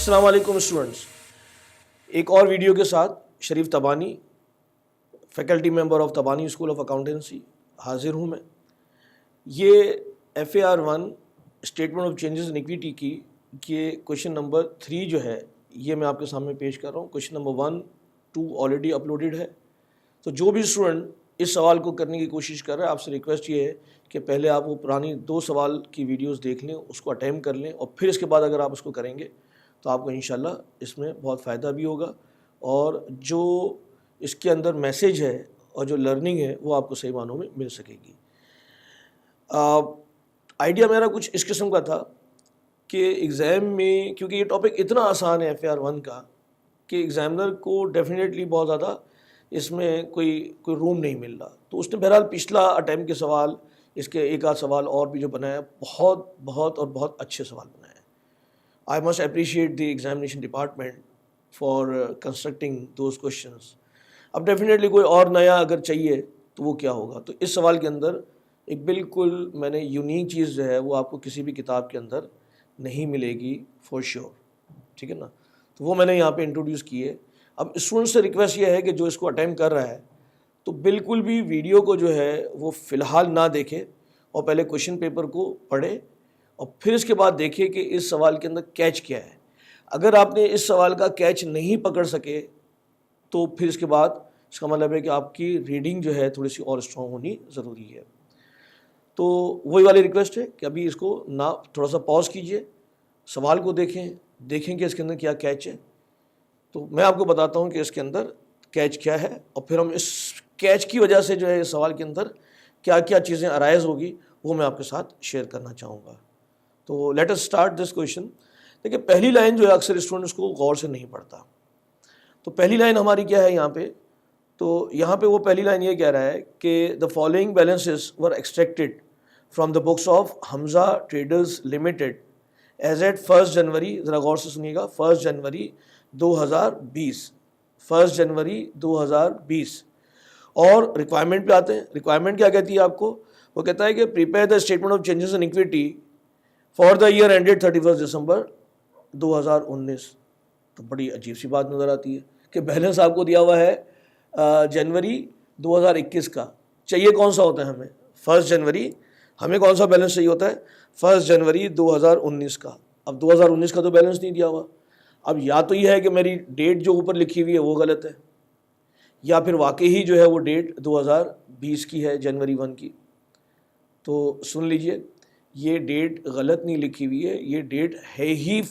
अस्सलाम वालेकुम स्टूडेंट्स, एक और वीडियो के साथ Sharif Tabani, faculty member of Tabani School of Accountancy हाजिर हूँ मैं। ये FAR 1 statement of changes in equity की ये क्वेश्चन नंबर 3 जो है ये मैं आपके सामने पेश कर रहा हूँ। क्वेश्चन नंबर 1, 2 ऑलरेडी अपलोडेड है। तो जो भी स्टूडेंट इस सवाल को करने की कोशिश कर रहा है, आपसे रिक्वेस्ट ये है कि पहले आप वो पुरानी 2 सवाल की वीडियोस देख लें, उसको अटेम्प्ट कर लें और फिर इसके बाद अगर आप उसको करेंगे तो आपको इंशाल्लाह इसमें बहुत फ़ायदा भी होगा और जो इसके अंदर मैसेज है और जो लर्निंग है वो आपको सही मानों में मिल सकेगी। आइडिया मेरा कुछ इस किस्म का था कि एग्ज़ाम में, क्योंकि ये टॉपिक इतना आसान है FAR 1 का कि एग्ज़ामिनर को डेफिनेटली बहुत ज़्यादा इसमें कोई रूम नहीं मिल रहा। तो उसने बहरहाल पिछला अटैम्प्ट के सवाल, इसके एक आध सवाल और भी जो बनाया, बहुत अच्छे सवाल बनाए। I must appreciate the examination department for constructing those questions. अब डेफिनेटली कोई और नया अगर चाहिए तो वो क्या होगा। तो इस सवाल के अंदर एक बिल्कुल मैंने यूनिक चीज़ जो है वो आपको किसी भी किताब के अंदर नहीं मिलेगी फॉर श्योर, ठीक है ना। तो वो मैंने यहाँ पे इंट्रोड्यूस की है। अब स्टूडेंट से रिक्वेस्ट ये है कि जो इसको अटेम्प्ट कर रहा है तो बिल्कुल भी वीडियो को जो है वो फ़िलहाल ना देखे और पहले क्वेश्चन पेपर को पढ़े और फिर इसके बाद देखिए कि इस सवाल के अंदर कैच क्या है। अगर आपने इस सवाल का कैच नहीं पकड़ सके तो फिर इसके बाद इसका मतलब है कि आपकी रीडिंग जो है थोड़ी सी और स्ट्रॉन्ग होनी ज़रूरी है। तो वही वाली रिक्वेस्ट है कि अभी इसको ना थोड़ा सा पॉज कीजिए, सवाल को देखें कि इसके अंदर क्या कैच है। तो मैं आपको बताता हूँ कि इसके अंदर कैच क्या है और फिर हम इस कैच की वजह से जो है इस सवाल के अंदर क्या क्या चीज़ें अराइज होगी वो मैं आपके साथ शेयर करना चाहूँगा। तो let us start this question. देखिए पहली लाइन जो है अक्सर स्टूडेंट उसको गौर से नहीं पढ़ता। तो पहली लाइन हमारी क्या है यहाँ पे, तो यहाँ पे वो पहली लाइन ये कह रहा है कि the following balances were extracted from the books of Hamza traders limited as at 1 January, ज़रा गौर से सुनिएगा, 1 जनवरी 2020, 1 जनवरी 2020। और रिक्वायरमेंट पे आते हैं। रिक्वायरमेंट क्या कहती है आपको, वो कहता है कि prepare the statement of changes in equity for the year ended 31 दिसंबर 2019। तो बड़ी अजीब सी बात नज़र आती है कि बैलेंस आपको दिया हुआ है जनवरी 2021 का, चाहिए कौन सा होता है हमें 1 जनवरी, हमें कौन सा बैलेंस चाहिए होता है 1 जनवरी 2019 का। अब 2019 का तो बैलेंस नहीं दिया हुआ। अब या तो ये है कि मेरी डेट जो ऊपर लिखी हुई है वो गलत है, या फिर वाकई ही जो है वो डेट 2020 की है, जनवरी 1 की। तो सुन लीजिए, ये डेट गलत नहीं लिखी हुई है, ये डेट है ही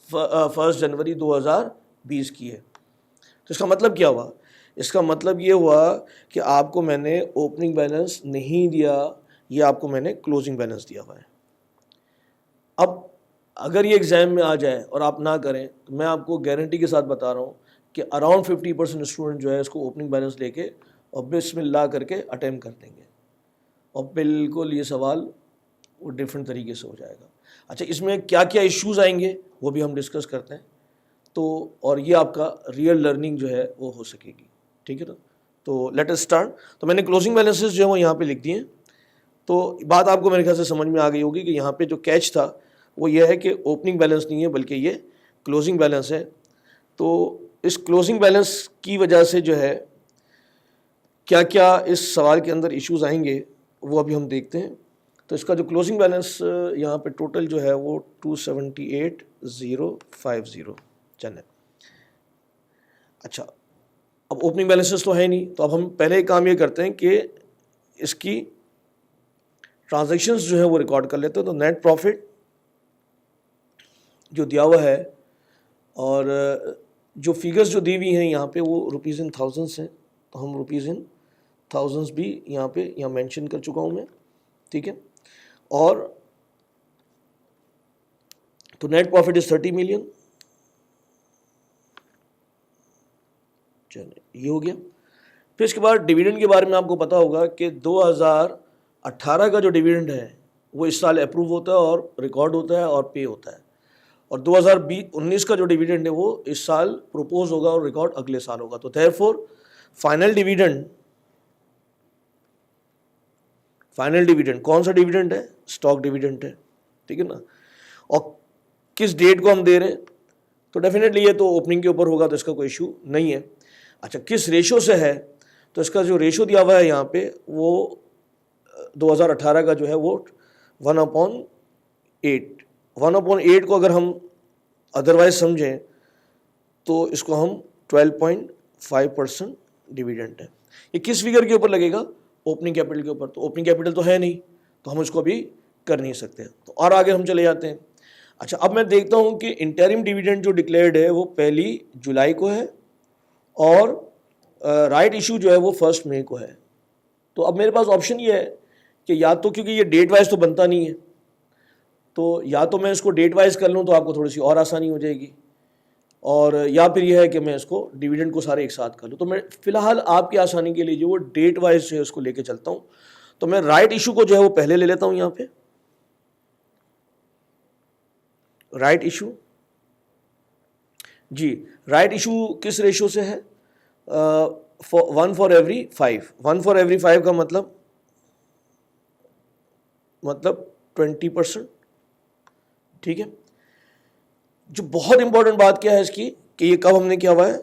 1 जनवरी 2020 की है। तो इसका मतलब क्या हुआ, इसका मतलब ये हुआ कि आपको मैंने ओपनिंग बैलेंस नहीं दिया, ये आपको मैंने क्लोजिंग बैलेंस दिया हुआ है। अब अगर ये एग्ज़ाम में आ जाए और आप ना करें तो मैं आपको गारंटी के साथ बता रहा हूँ कि अराउंड 50% स्टूडेंट जो है इसको ओपनिंग बैलेंस लेके और बिस्मिल्लाह करके अटेम्प्ट कर देंगे और बिल्कुल ये सवाल वो डिफरेंट तरीके से हो जाएगा। अच्छा, इसमें क्या क्या इश्यूज़ आएंगे वो भी हम डिस्कस करते हैं, तो और ये आपका रियल लर्निंग जो है वो हो सकेगी, ठीक है ना। तो लेट अस स्टार्ट। तो मैंने क्लोजिंग बैलेंसेस जो है वो यहाँ पे लिख दिए हैं। तो बात आपको मेरे ख्याल से समझ में आ गई होगी कि यहाँ पे जो कैच था वो ये है कि ओपनिंग बैलेंस नहीं है बल्कि ये क्लोजिंग बैलेंस है। तो इस क्लोजिंग बैलेंस की वजह से जो है क्या क्या इस सवाल के अंदर इश्यूज़ आएंगे वो अभी हम देखते हैं। तो इसका जो क्लोजिंग बैलेंस यहाँ पे टोटल जो है वो 278,050 चल है। अच्छा, अब ओपनिंग बैलेंसेस तो है नहीं, तो अब हम पहले काम ये करते हैं कि इसकी ट्रांजैक्शंस जो है वो रिकॉर्ड कर लेते हैं। तो नेट प्रॉफिट जो दिया हुआ है और जो फिगर्स जो दी हुई हैं यहाँ पे वो रुपीज़ इन थाउजेंड्स हैं, तो हम रुपीज़ इन थाउजेंड्स भी यहाँ मेंशन कर चुका हूँ मैं, ठीक है। और तो नेट प्रॉफिट इज 30 मिलियन, चलिए ये हो गया। फिर इसके बाद डिविडेंड के बारे में आपको पता होगा कि 2018 का जो डिविडेंड है वो इस साल अप्रूव होता है और रिकॉर्ड होता है और पे होता है, और 2019 का जो डिविडेंड है वो इस साल प्रपोज होगा और रिकॉर्ड अगले साल होगा। तो देयरफॉर फाइनल डिविडेंड कौन सा डिविडेंड है, स्टॉक डिविडेंड है, ठीक है ना। और किस डेट को हम दे रहे हैं, तो डेफिनेटली ये तो ओपनिंग के ऊपर होगा, तो इसका कोई इशू नहीं है। अच्छा, किस रेशो से है, तो इसका जो रेशो दिया हुआ है यहाँ पे वो 2018 का जो है वो 1/8। 1/8 को अगर हम अदरवाइज समझें तो इसको हम 12.5% डिविडेंड है। ये किस फिगर के ऊपर लगेगा? ओपनिंग कैपिटल के ऊपर। तो ओपनिंग कैपिटल तो है नहीं, तो हम इसको अभी कर नहीं सकते। तो और आगे हम चले जाते हैं। अच्छा, अब मैं देखता हूँ कि इंटरिम डिविडेंड जो डिक्लेयर्ड है वो 1 जुलाई को है और राइट इशू जो है वो 1 मई को है। तो अब मेरे पास ऑप्शन ये है कि या तो, क्योंकि ये डेट वाइज तो बनता नहीं है, तो या तो मैं इसको डेट वाइज कर लूँ तो आपको थोड़ी सी और आसानी हो जाएगी, और या फिर यह है कि मैं इसको डिविडेंड को सारे एक साथ कर लूँ। तो मैं फिलहाल आपकी आसानी के लिए जो वो डेट वाइज जो है उसको लेके चलता हूँ। तो मैं राइट इशू को जो है वो पहले ले लेता हूँ यहाँ पे। राइट इशू जी, राइट इशू किस रेशो से है? 1 for every 5। 1 for every 5 का मतलब 20%। ठीक है। जो बहुत इंपॉर्टेंट बात क्या है इसकी कि ये कब हमने किया हुआ है?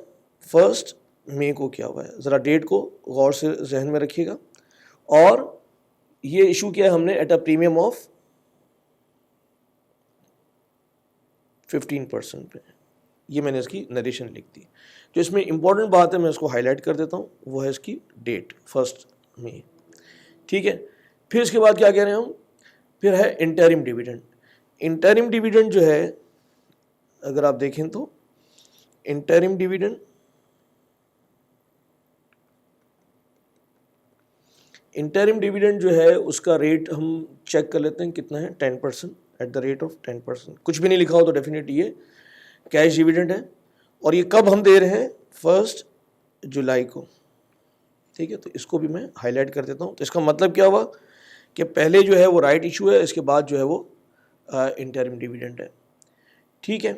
1 मई को किया हुआ है। ज़रा डेट को गौर से जहन में रखिएगा। और ये इशू किया है हमने एट अ प्रीमियम ऑफ 15% पे। ये मैंने इसकी नरेशन लिख दी। जो इसमें इंपॉर्टेंट बात है मैं इसको हाईलाइट कर देता हूँ, वो है इसकी डेट 1 मई। ठीक है। फिर इसके बाद क्या कह रहे हैं हम? फिर है इंटरिम डिविडेंड। इंटरिम डिविडेंड जो है अगर आप देखें तो इंटरिम डिविडेंड, इंटरिम डिविडेंड जो है उसका रेट हम चेक कर लेते हैं कितना है। 10%, एट द रेट ऑफ 10%। कुछ भी नहीं लिखा हो तो डेफिनेटली ये कैश डिविडेंड है। और ये कब हम दे रहे हैं? 1 जुलाई को। ठीक है। तो इसको भी मैं हाईलाइट कर देता हूँ। तो इसका मतलब क्या हुआ कि पहले जो है वो राइट इशू है, इसके बाद जो है वो इंटरिम डिविडेंड है। ठीक है।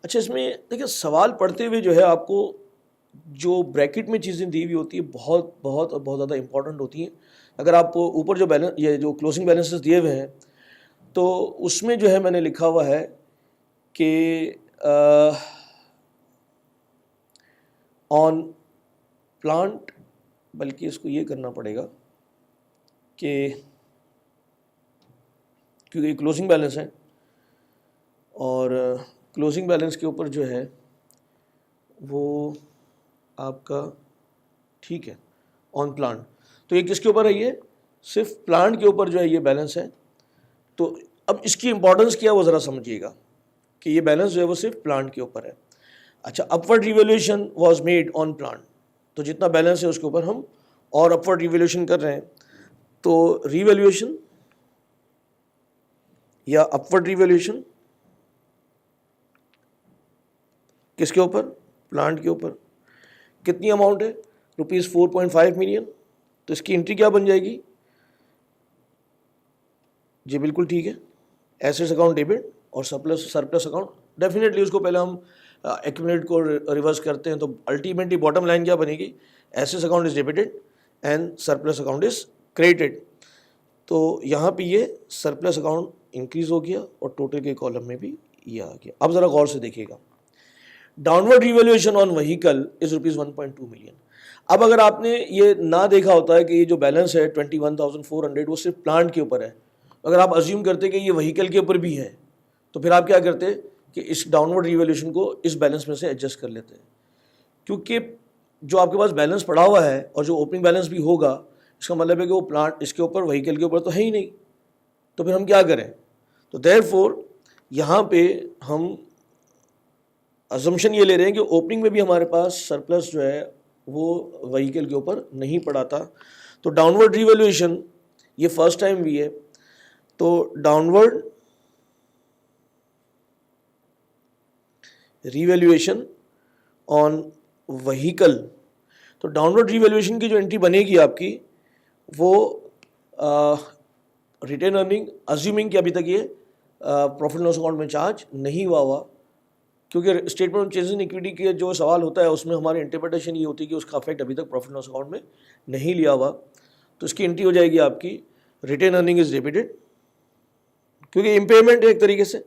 अच्छा, इसमें देखिए सवाल पढ़ते हुए जो है आपको जो ब्रैकेट में चीज़ें दी हुई होती है बहुत बहुत बहुत ज़्यादा इंपॉर्टेंट होती हैं। अगर आप ऊपर जो बैलेंस, ये जो क्लोजिंग बैलेंसेस दिए हुए हैं, तो उसमें जो है मैंने लिखा हुआ है कि ऑन प्लांट, बल्कि इसको ये करना पड़ेगा कि क्योंकि क्लोजिंग बैलेंस है और क्लोजिंग बैलेंस के ऊपर जो है वो आपका, ठीक है, ऑन प्लांट। तो ये किसके ऊपर है? ये सिर्फ प्लांट के ऊपर जो है ये बैलेंस है। तो अब इसकी इंपॉर्टेंस क्या है वो ज़रा समझिएगा कि ये बैलेंस जो है वो सिर्फ प्लांट के ऊपर है। अच्छा, upward revaluation was made on plant. तो जितना बैलेंस है उसके ऊपर हम और अपवर्ड रिवैल्यूएशन कर रहे हैं। तो रिवैल्यूएशन या अपवर्ड रिवैल्यूएशन किसके ऊपर? प्लांट के ऊपर। कितनी अमाउंट है? ₹4.5 मिलियन। तो इसकी एंट्री क्या बन जाएगी? जी बिल्कुल ठीक है, एसेट्स अकाउंट डेबिट और सरप्लस अकाउंट। डेफिनेटली उसको पहले हम एक्यूमुलेट को रिवर्स करते हैं, तो अल्टीमेटली बॉटम लाइन क्या बनेगी? Assets account is debited and surplus account is credited. तो यहाँ पे ये सरप्लस अकाउंट इंक्रीज हो गया और टोटल के कॉलम में भी ये आ गया। अब ज़रा गौर से देखिएगा, downward revaluation on vehicle is ₹1.2 million. अब अगर आपने ये ना देखा होता है कि ये जो बैलेंस है 21,400 वो सिर्फ प्लांट के ऊपर है, अगर आप अज्यूम करते कि ये व्हीकल के ऊपर भी है, तो फिर आप क्या करते कि इस डाउनवर्ड रिवैल्यूएशन को इस बैलेंस में से एडजस्ट कर लेते हैं। क्योंकि जो आपके पास बैलेंस पड़ा हुआ है और जो ओपनिंग बैलेंस भी होगा, इसका मतलब है कि वो प्लांट इसके ऊपर व्हीकल के ऊपर तो है ही नहीं, तो फिर हम क्या करें? तो देयरफॉर यहाँ पे हम अजम्पशन ये ले रहे हैं कि ओपनिंग में भी हमारे पास सरप्लस जो है वो व्हीकल के ऊपर नहीं पड़ा था। तो डाउनवर्ड रिवैल्यूएशन ये फर्स्ट टाइम भी है। तो डाउनवर्ड रिवैल्यूएशन ऑन व्हीकल, तो डाउनवर्ड रिवैल्यूएशन की जो एंट्री बनेगी आपकी वो रिटेन अर्निंग, अज्यूमिंग कि अभी तक ये प्रॉफिट लॉस अकाउंट में चार्ज नहीं हुआ, क्योंकि statement of changes in equity के जो सवाल होता है उसमें हमारी इंटरप्रिटेशन ये होती है कि उसका अफेक्ट अभी तक प्रॉफिट लॉस अकाउंट में नहीं लिया हुआ। तो इसकी एंट्री हो जाएगी आपकी रिटेन अर्निंग इज डेबिटेड, क्योंकि इम्पेयरमेंट है एक तरीके से,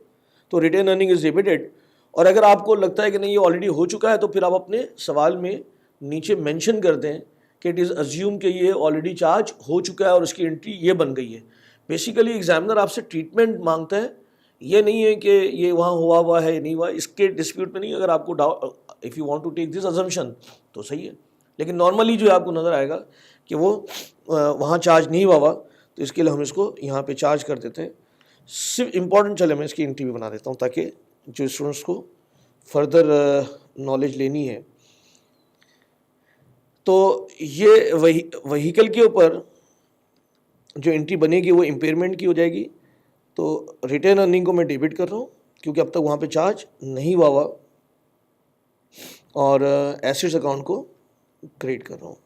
तो रिटेन अर्निंग इज डेबिटेड और अगर आपको लगता है कि नहीं ये ऑलरेडी हो चुका है तो फिर आप अपने सवाल में नीचे मेंशन कर दें कि इट इज़ अज्यूम कि ये ऑलरेडी चार्ज हो चुका है और उसकी एंट्री ये बन गई है। बेसिकली एग्जामिनर आपसे ट्रीटमेंट मांगता है, ये नहीं है कि ये वहाँ हुआ है या नहीं हुआ, इसके डिस्प्यूट में नहीं। अगर आपको doubt, if you want to take this assumption तो सही है, लेकिन नॉर्मली जो है आपको नज़र आएगा कि वो वहाँ चार्ज नहीं हुआ, तो इसके लिए हम इसको यहाँ पे चार्ज कर देते हैं। सिर्फ इम्पॉर्टेंट, चले मैं इसकी एंट्री भी बना देता हूँ ताकि जो स्टूडेंट्स को फर्दर नॉलेज लेनी है। तो ये वहीकल के ऊपर जो एंट्री बनेगी वो इम्पेयरमेंट की हो जाएगी। तो रिटेन अर्निंग को मैं डेबिट कर रहा हूँ क्योंकि अब तक वहाँ पे चार्ज नहीं हुआ, और एसेट्स अकाउंट को क्रेडिट कर रहा हूँ।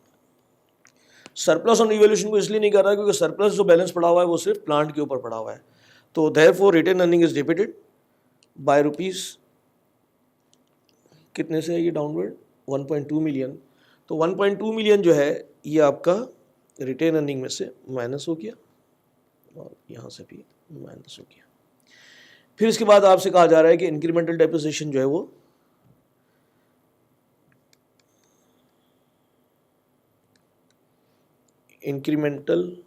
सरप्लस ऑन इवैल्यूएशन को इसलिए नहीं कर रहा क्योंकि सरप्लस जो बैलेंस पड़ा हुआ है वो सिर्फ प्लांट के ऊपर पड़ा हुआ है। तो therefore retained earning is debited by rupees कितने से है ये डाउनवर्ड 1.2 मिलियन। तो 1.2 मिलियन जो है ये आपका रिटेन अर्निंग में से माइनस हो गया और यहाँ से भी माइनस हो गया। फिर इसके बाद आपसे कहा जा रहा है कि इंक्रीमेंटल डेप्रिसिएशन जो है वो इंक्रीमेंटल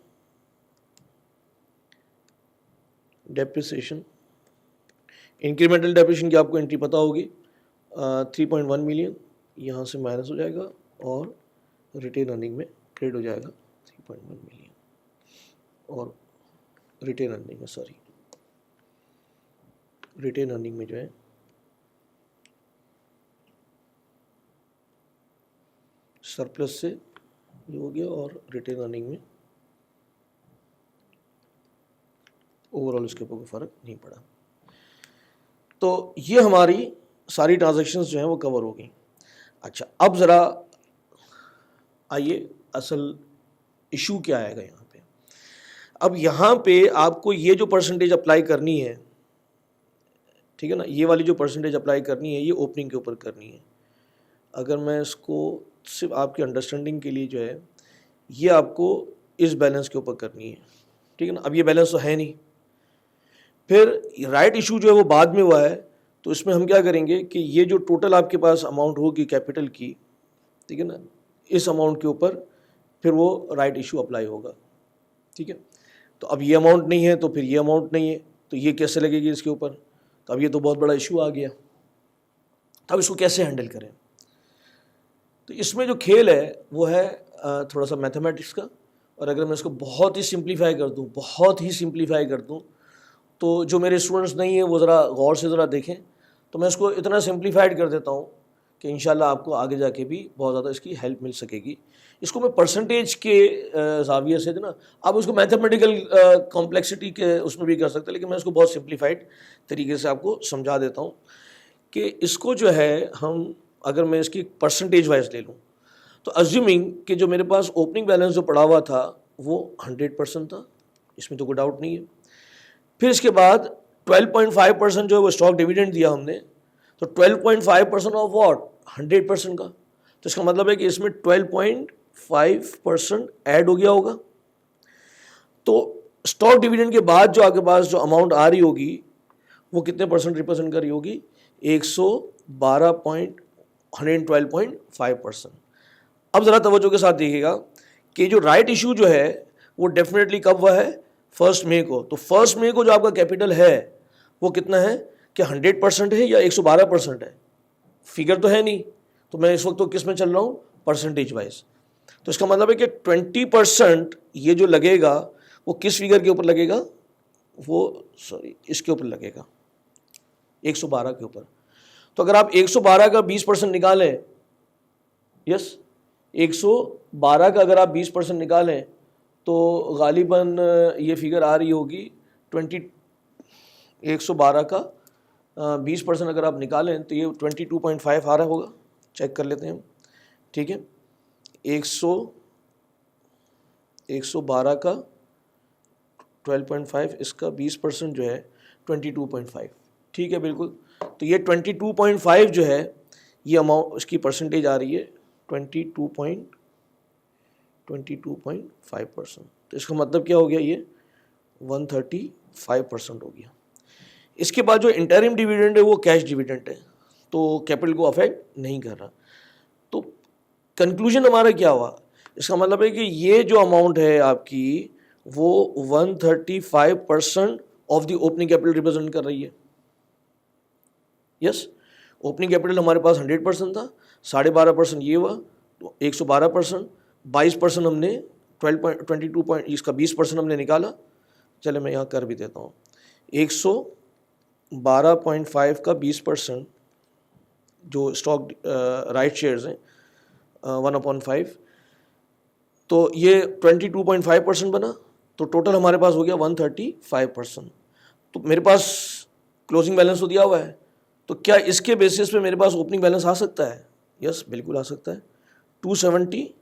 डेप्रिसिएशन की आपको एंट्री पता होगी 3.1 मिलियन, यहाँ से माइनस हो जाएगा और रिटेन अर्निंग में क्रेडिट हो जाएगा 3.1 मिलियन, और रिटेन अर्निंग में रिटेन अर्निंग में जो है सरप्लस से ये हो गया और रिटेन अर्निंग में ओवरऑल इसके ऊपर कोई फ़र्क नहीं पड़ा। तो ये हमारी सारी ट्रांजैक्शंस जो हैं वो कवर हो गई। अच्छा, अब ज़रा आइए असल इशू क्या आएगा यहाँ पे। अब यहाँ पे आपको ये जो परसेंटेज अप्लाई करनी है, ठीक है ना, ये वाली जो परसेंटेज अप्लाई करनी है ये ओपनिंग के ऊपर करनी है। अगर मैं इसको सिर्फ आपकी अंडरस्टैंडिंग के लिए जो है ये आपको इस बैलेंस के ऊपर करनी है, ठीक है ना। अब ये बैलेंस तो है नहीं, फिर राइट इशू जो है वो बाद में हुआ है, तो इसमें हम क्या करेंगे कि ये जो टोटल आपके पास अमाउंट होगी कैपिटल की, ठीक है ना, इस अमाउंट के ऊपर फिर वो राइट इशू अप्लाई होगा, ठीक है। तो अब ये अमाउंट नहीं है तो फिर ये अमाउंट नहीं है, तो ये कैसे लगेगी इसके ऊपर। तो अब ये तो बहुत बड़ा इशू आ गया, अब इसको कैसे हैंडल करें। तो इसमें जो खेल है वो है थोड़ा सा मैथमेटिक्स का, और अगर मैं इसको बहुत ही सिंप्लीफाई कर दूँ तो जो मेरे स्टूडेंट्स नहीं हैं वो ज़रा गौर से ज़रा देखें। तो मैं इसको इतना सिंप्लीफाइड कर देता हूँ कि इंशाल्लाह आपको आगे जाके भी बहुत ज़्यादा इसकी हेल्प मिल सकेगी। इसको मैं परसेंटेज के जाविये से ना, आप उसको मैथमेटिकल कॉम्प्लेक्सिटी के उसमें भी कर सकते हैं, लेकिन मैं इसको बहुत सिंप्लीफाइड तरीके से आपको समझा देता हूँ कि इसको जो है हम, अगर मैं इसकी परसेंटेज वाइज ले लूँ, तो अज्यूमिंग कि जो मेरे पास ओपनिंग बैलेंस जो पड़ा हुआ था वो 100% था, इसमें तो कोई डाउट नहीं है। फिर इसके बाद 12.5% जो है वो स्टॉक डिविडेंड दिया हमने, तो 12.5% ऑफ व्हाट, 100% का। तो इसका मतलब है कि इसमें 12.5% ऐड हो गया होगा। तो स्टॉक डिविडेंड के बाद जो आपके पास जो अमाउंट आ रही होगी वो कितने परसेंट रिप्रेजेंट कर रही होगी, 112.5%। अब ज़रा तवज्जो के साथ देखिएगा कि जो राइट इशू जो है वो डेफिनेटली कब हुआ है, 1 मई को। तो 1 मई को जो आपका कैपिटल है वो कितना है कि 100% है या 112% है, फिगर तो है नहीं। तो मैं इस वक्त तो किस में चल रहा हूँ, परसेंटेज वाइज। तो इसका मतलब है कि 20% ये जो लगेगा वो किस फिगर के ऊपर लगेगा, वो इसके ऊपर लगेगा, 112 के ऊपर। तो अगर आप 112 का 20% निकालें, यस 112 का अगर आप 20% निकालें तो गालिबन ये फिगर आ रही होगी 112 का 20% अगर आप निकालें तो ये 22.5 आ रहा होगा। चेक कर लेते हैं हम, ठीक है। 112 का 12.5, इसका 20% जो है 22.5, ठीक है, बिल्कुल। तो ये 22.5 जो है ये अमाउंट, इसकी परसेंटेज आ रही है 22.5%। तो इसका मतलब क्या हो गया, ये 135% हो गया। इसके बाद जो इंटरिम डिविडेंड है वो कैश डिविडेंड है। तो कैपिटल को अफेक्ट नहीं कर रहा। तो कंक्लूजन हमारा क्या हुआ, इसका मतलब है कि ये जो अमाउंट है आपकी वो 135% of the opening capital represent कर रही है। यस, ओपनिंग कैपिटल हमारे पास 100% था, 12.5% ये हुआ, तो 112%, 22% हमने 22 पॉइंट, इसका 20% हमने निकाला। चले मैं यहाँ कर भी देता हूँ, 112.5 का 20% जो स्टॉक राइट शेयर्स हैं 1/5, तो ये 22.5% बना, तो टोटल हमारे पास हो गया 135%। तो मेरे पास क्लोजिंग बैलेंस तो दिया हुआ है, तो क्या इसके बेसिस पे मेरे पास ओपनिंग बैलेंस आ सकता है? यस, बिल्कुल आ सकता है। 270,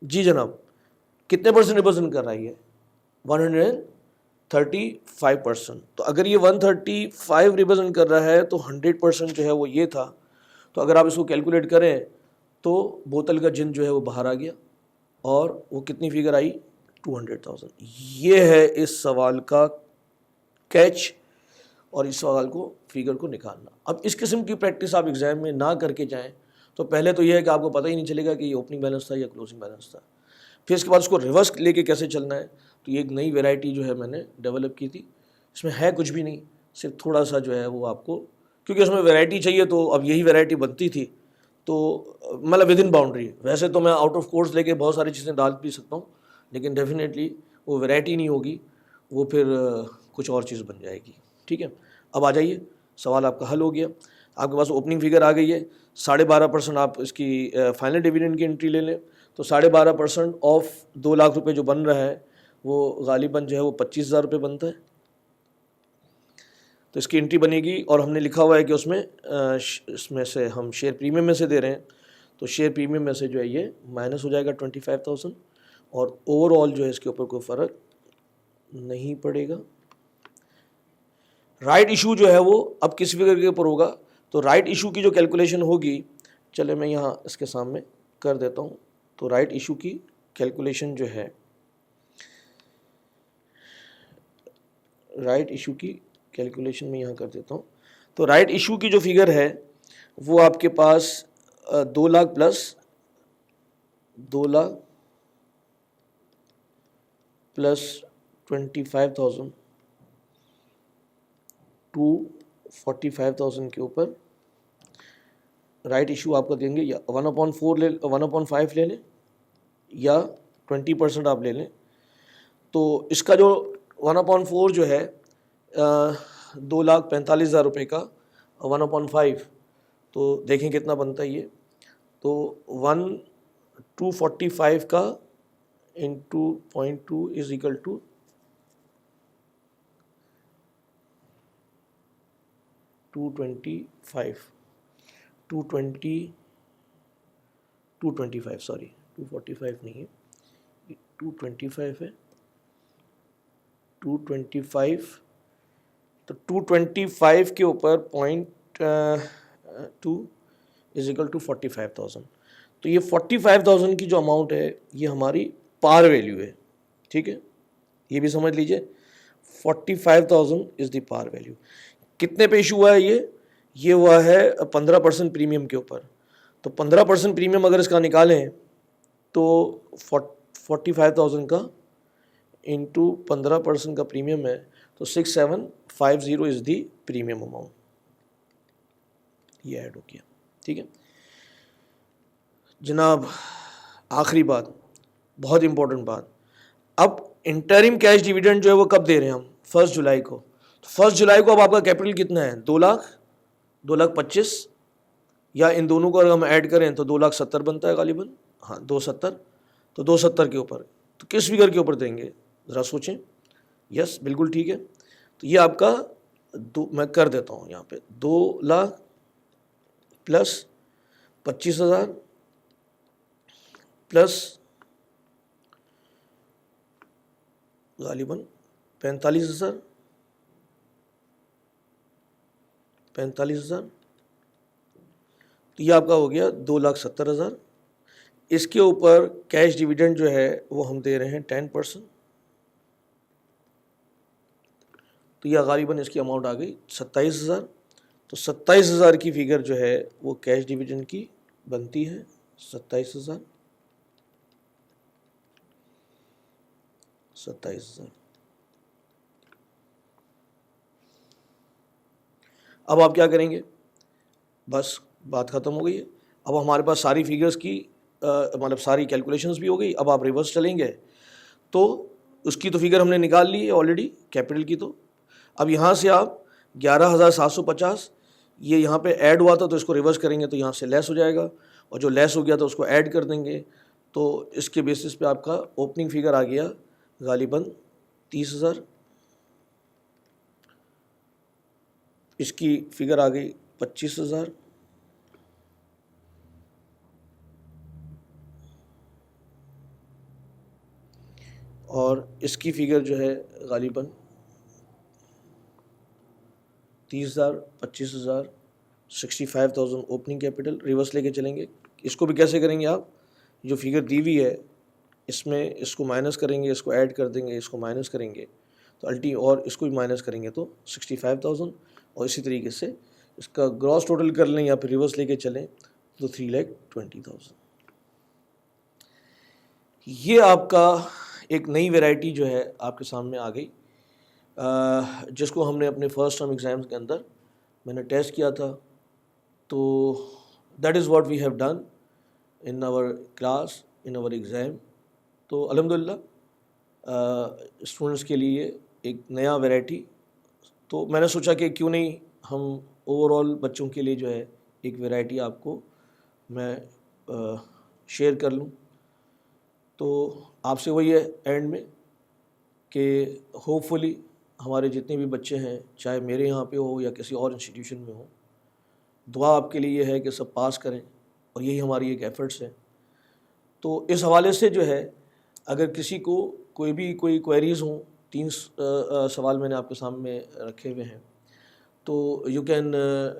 जी जनाब, कितने परसेंट रिप्रेजेंट कर रहा है ये? 135%। तो अगर ये 135 रिप्रेजेंट कर रहा है तो 100% जो है वो ये था। तो अगर आप इसको कैलकुलेट करें तो बोतल का जिन जो है वो बाहर आ गया, और वो कितनी फिगर आई? 200,000। ये है इस सवाल का कैच, और इस सवाल को फिगर को निकालना। अब इस किस्म की प्रैक्टिस आप एग्जाम में ना करके जाएं तो पहले तो यह है कि आपको पता ही नहीं चलेगा कि ये ओपनिंग बैलेंस था या क्लोजिंग बैलेंस था। फिर इसके बाद उसको रिवर्स लेके कैसे चलना है, तो ये एक नई वैरायटी जो है मैंने डेवलप की थी। इसमें है कुछ भी नहीं, सिर्फ थोड़ा सा जो है वो आपको, क्योंकि उसमें वैरायटी चाहिए तो अब यही वैरायटी बनती थी, तो मतलब विद इन बाउंड्री। वैसे तो मैं आउट ऑफ कोर्स लेके बहुत सारी चीज़ें डाल भी सकता हूँ, लेकिन डेफिनेटली वो वैरायटी नहीं होगी, वो फिर कुछ और चीज़ बन जाएगी। ठीक है, अब आ जाइए, सवाल आपका हल हो गया। आपके पास ओपनिंग फिगर आ गई है, 12.5% आप इसकी फाइनल डिविडेंड की एंट्री ले लें, तो 12.5% ऑफ 2 लाख रुपए जो बन रहा है वो गालिबन जो है वो 25,000 रुपये बनता है। तो इसकी एंट्री बनेगी, और हमने लिखा हुआ है कि उसमें इसमें से हम शेयर प्रीमियम में से दे रहे हैं, तो शेयर प्रीमियम में से जो है ये माइनस हो जाएगा 25,000, और ओवरऑल जो है इसके ऊपर कोई फ़र्क नहीं पड़ेगा। राइट इशू जो है वो अब किस फिगर के ऊपर होगा, तो राइट इशू की जो कैलकुलेशन होगी, चले मैं यहाँ इसके सामने कर देता हूँ। तो राइट इशू की कैलकुलेशन जो है, राइट इशू की कैलकुलेशन में यहाँ कर देता हूँ। तो राइट इशू की जो फिगर है वो आपके पास 2 लाख प्लस 25,000 245,000 के ऊपर राइट इशू आपका देंगे, या 1/4 ले, 1/5 ले लें, या 20% आप ले लें। तो इसका जो 1/4 जो है 2,45,000 रुपये का 1/5, तो देखें कितना बनता है ये, तो 245 का into 0.2 is equal to 225, sorry 245 नहीं है, 225 है, 225, तो 225 के ऊपर 0.2 इज इक्वल टू 45,000। तो ये 45,000 की जो अमाउंट है ये हमारी पार वैल्यू है। ठीक है, ये भी समझ लीजिए, 45,000 इज द पार वैल्यू। कितने पे इशू हुआ है ये हुआ है 15% प्रीमियम के ऊपर। तो 15% प्रीमियम अगर इसका निकालें तो 45,000 का इंटू 15% का प्रीमियम है, तो 6750 इज दी प्रीमियम अमाउंट, ये ऐड हो गया। ठीक है जनाब, आखिरी बात, बहुत इंपॉर्टेंट बात, अब इंटरिम कैश डिविडेंड जो है वो कब दे रहे हैं हम? 1 जुलाई को। तो 1 जुलाई को अब आपका कैपिटल कितना है? 2 लाख, 2,25,000, या इन दोनों को अगर हम ऐड करें तो 2,70,000 बनता है गालिबन। हाँ 270, तो 270 के ऊपर, तो किस फिगर के ऊपर देंगे ज़रा सोचें। यस बिल्कुल ठीक है, तो ये आपका मैं कर देता हूँ यहाँ पे 2 लाख प्लस 25,000 प्लस गालिबन 45,000, तो ये आपका हो गया 2,70,000। इसके ऊपर कैश डिविडेंड जो है वो हम दे रहे हैं 10%, तो यह गालिबन इसकी अमाउंट आ गई 27,000। तो 27,000 की फिगर जो है वो कैश डिविडेंड की बनती है, 27,000। अब आप क्या करेंगे, बस बात ख़त्म हो गई है। अब हमारे पास सारी फिगर्स की मतलब सारी कैलकुलेशंस भी हो गई। अब आप रिवर्स चलेंगे तो उसकी तो फिगर हमने निकाल ली है ऑलरेडी, कैपिटल की। तो अब यहाँ से आप 11,750 ये यहाँ पे ऐड हुआ था तो इसको रिवर्स करेंगे तो यहाँ से लेस हो जाएगा, और जो लेस हो गया था उसको ऐड कर देंगे। तो इसके बेसिस पे आपका ओपनिंग फिगर आ गया गालिबन 30,000, इसकी फिगर आ गई 25,000, और इसकी फिगर जो है गालिबन 30,000, 25,000, 65,000 ओपनिंग कैपिटल। रिवर्स लेके चलेंगे। इसको भी कैसे करेंगे आप, जो फिगर दी हुई है इसमें इसको माइनस करेंगे, इसको ऐड कर देंगे, इसको माइनस करेंगे तो और इसको भी माइनस करेंगे तो 65,000, और इसी तरीके से इसका ग्रॉस टोटल कर लें या फिर रिवर्स लेके चलें तो 3,20,000। ये आपका एक नई वैरायटी जो है आपके सामने आ गई, जिसको हमने अपने फर्स्ट टर्म एग्ज़ाम्स के अंदर मैंने टेस्ट किया था। तो that is what we have done in our class, in our exam. तो अल्हम्दुलिल्लाह स्टूडेंट्स के लिए एक नया वैरायटी, तो मैंने सोचा कि क्यों नहीं हम ओवरऑल बच्चों के लिए जो है एक वैरायटी आपको मैं शेयर कर लूँ। तो आपसे वही है एंड में कि होपफुली हमारे जितने भी बच्चे हैं, चाहे मेरे यहाँ पे हो या किसी और इंस्टीट्यूशन में हो, दुआ आपके लिए ये है कि सब पास करें, और यही हमारी एक एफ़र्ट्स है। तो इस हवाले से जो है अगर किसी को कोई क्वेरीज़ हों, 3 सवाल मैंने आपके सामने रखे हुए हैं, तो you can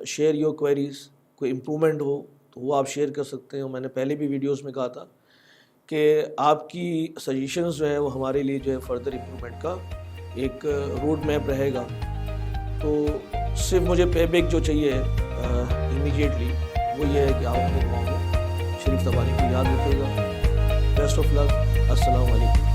share your queries. कोई इम्प्रूवमेंट हो तो वो आप शेयर कर सकते हैं। और मैंने पहले भी वीडियोस में कहा था कि आपकी सजेशंस जो है वो हमारे लिए जो है फर्दर इम्प्रूवमेंट का एक रोड मैप रहेगा। तो सिर्फ मुझे पेबैक जो चाहिए इमीडिएटली वो ये है कि आप अपने दुआओं में शरीफ तबारी को याद रखिएगा। Best of luck. अस्सलाम वालेकुम।